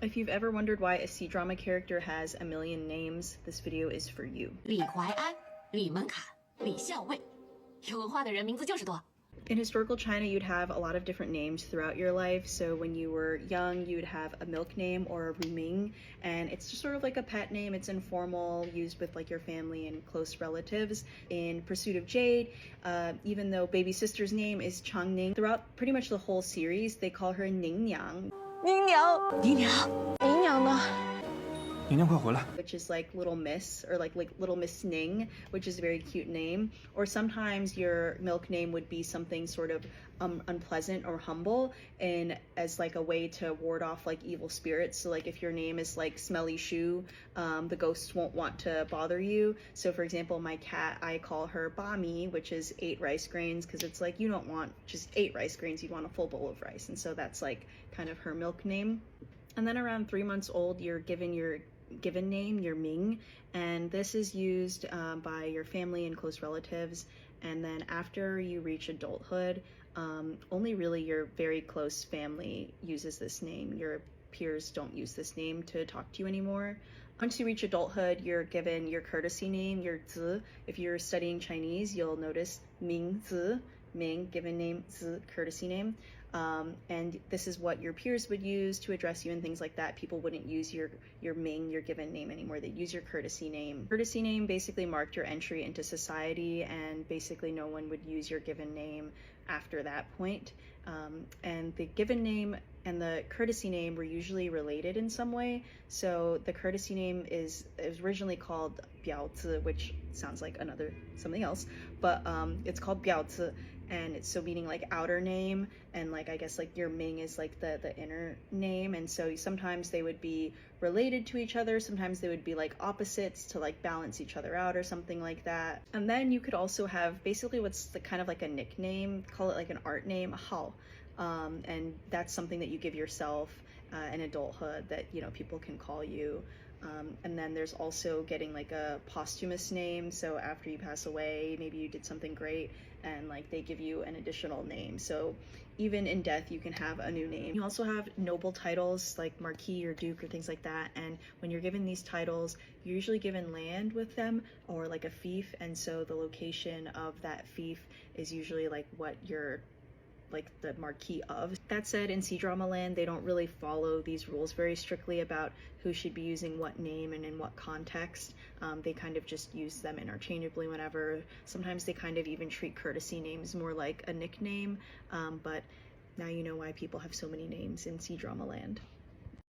If you've ever wondered why a C-drama character has a million names, this video is for you. 李怀安、李门槛、李校尉，有文化的人名字就是多。 In historical China, you'd have a lot of different names throughout your life. So when you were young, you'd have a milk name or a ruming, and it's just sort of like a pet name. It's informal, used with like your family and close relatives. In Pursuit of Jade, even though baby sister's name is Changning, throughout pretty much the whole series, they call her Ning Niang. 宁娘，姨娘，姨娘呢？ 姨娘快回来。 Which is like Little Miss, or like Little Miss Ning, which is a very cute name. Or sometimes your milk name would be something sort of unpleasant or humble, and as like a way to ward off like evil spirits. So like if your name is like Smelly Shoe, the ghosts won't want to bother you. So for example, my cat, I call her Bami, which is 8 rice grains, because it's like you don't want just 8 rice grains, you want a full bowl of rice. And so that's like kind of her milk name. And then around 3 months old, you're given your given name, your Ming, and this is used by your family and close relatives. And then after you reach adulthood, only really your very close family uses this name. Your peers don't use this name to talk to you anymore. Once you reach adulthood, you're given your courtesy name, your zi. If you're studying Chinese, you'll notice Ming zi, Ming, given name, zi, courtesy name. And this is what your peers would use to address you and things like that. People wouldn't use your Ming, your given name anymore. They'd use your courtesy name. Courtesy name basically marked your entry into society, and basically no one would use your given name after that point. And the given name and the courtesy name were usually related in some way. So the courtesy name is originally called Biaozi, which sounds like something else, but it's called Biaozi. And it's so meaning like outer name, and like I guess like your Ming is like the inner name, and so sometimes they would be related to each other, sometimes they would be like opposites to like balance each other out or something like that. And then you could also have basically what's the kind of like a nickname, call it like an art name, Hao, and that's something that you give yourself in adulthood that, you know, people can call you. And then there's also getting like a posthumous name. So after you pass away, maybe you did something great and like they give you an additional name. So even in death, you can have a new name. You also have noble titles like Marquis or Duke or things like that. And when you're given these titles, you're usually given land with them or like a fief. And so the location of that fief is usually like what you're like the marquee of. That said, in C-drama land, they don't really follow these rules very strictly about who should be using what name and in what context. They kind of just use them interchangeably whenever. Sometimes they kind of even treat courtesy names more like a nickname, but now you know why people have so many names in C-drama land.